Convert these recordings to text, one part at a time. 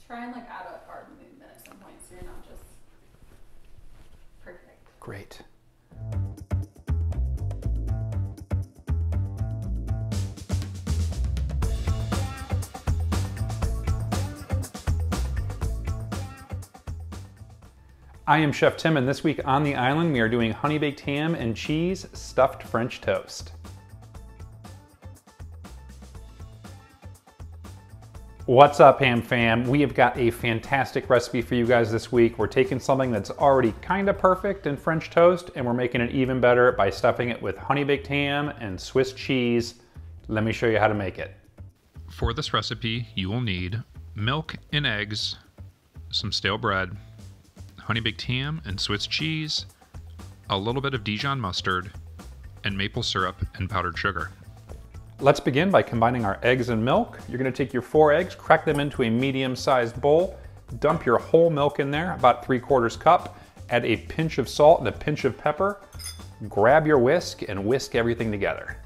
Try and like add a arm movement at some point so you're not just perfect. Great. I am Chef Tim, and this week on the island we are doing honey baked ham and cheese stuffed French toast. What's up, ham fam? We have got a fantastic recipe for you guys this week. We're taking something that's already kind of perfect in French toast and we're making it even better by stuffing it with honey baked ham and Swiss cheese. Let me show you how to make it. For this recipe, you will need milk and eggs, some stale bread, honey baked ham and Swiss cheese, a little bit of Dijon mustard, and maple syrup and powdered sugar. Let's begin by combining our eggs and milk. You're gonna take your 4 eggs, crack them into a medium-sized bowl, dump your whole milk in there, about 3/4 cup, add a pinch of salt and a pinch of pepper, grab your whisk and whisk everything together.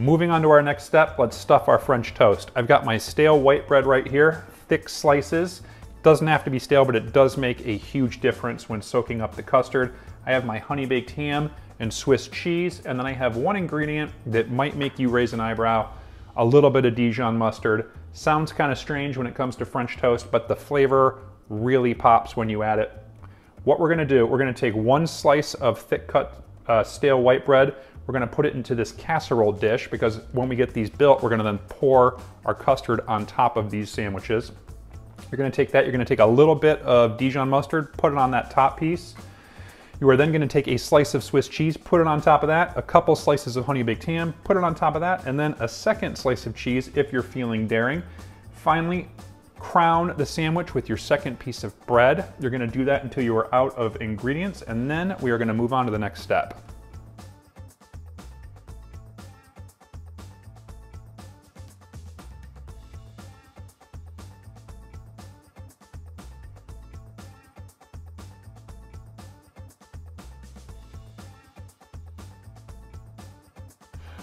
Moving on to our next step, let's stuff our French toast. I've got my stale white bread right here, thick slices. Doesn't have to be stale, but it does make a huge difference when soaking up the custard. I have my honey baked ham and Swiss cheese, and then I have one ingredient that might make you raise an eyebrow, a little bit of Dijon mustard. Sounds kind of strange when it comes to French toast, but the flavor really pops when you add it. What we're gonna do, we're gonna take 1 slice of thick cut stale white bread. We're gonna put it into this casserole dish because when we get these built, we're gonna then pour our custard on top of these sandwiches. You're gonna take that, you're gonna take a little bit of Dijon mustard, put it on that top piece. You are then gonna take a slice of Swiss cheese, put it on top of that, a couple slices of honey baked ham, put it on top of that, and then a second slice of cheese if you're feeling daring. Finally, crown the sandwich with your second piece of bread. You're gonna do that until you are out of ingredients, and then we are gonna move on to the next step.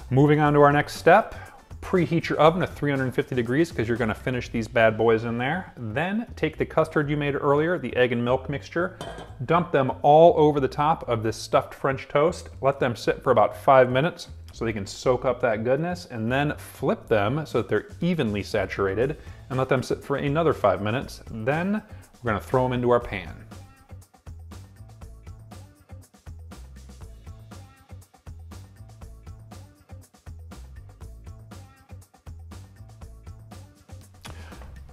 Moving on to our next step, preheat your oven to 350 degrees because you're gonna finish these bad boys in there. Then take the custard you made earlier, the egg and milk mixture, dump them all over the top of this stuffed French toast. Let them sit for about 5 minutes so they can soak up that goodness, and then flip them so that they're evenly saturated and let them sit for another 5 minutes. Then we're gonna throw them into our pan.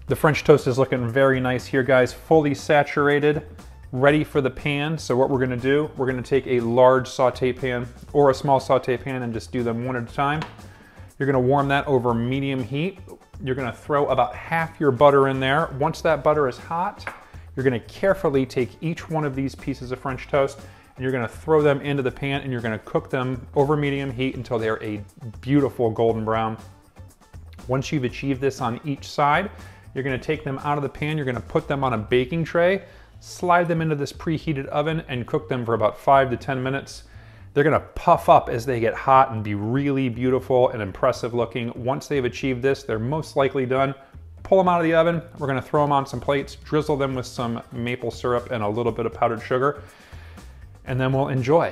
The French toast is looking very nice here, guys, fully saturated, ready for the pan. So what we're gonna do, we're gonna take a large saute pan or a small saute pan and just do them one at a time. You're gonna warm that over medium heat. You're gonna throw about half your butter in there. Once that butter is hot, you're gonna carefully take each one of these pieces of French toast and you're gonna throw them into the pan and you're gonna cook them over medium heat until they're a beautiful golden brown. Once you've achieved this on each side, you're gonna take them out of the pan, you're gonna put them on a baking tray, slide them into this preheated oven and cook them for about 5 to 10 minutes. They're gonna puff up as they get hot and be really beautiful and impressive looking. Once they've achieved this, they're most likely done. Pull them out of the oven. We're gonna throw them on some plates, drizzle them with some maple syrup and a little bit of powdered sugar, and then we'll enjoy.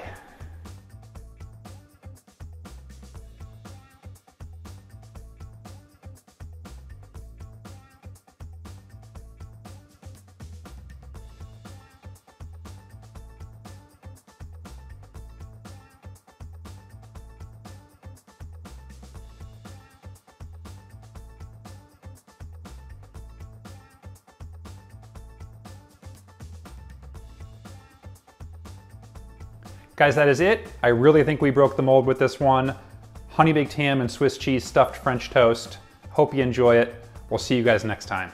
Guys, that is it. I really think we broke the mold with this one. Honey baked ham and Swiss cheese stuffed French toast. Hope you enjoy it. We'll see you guys next time.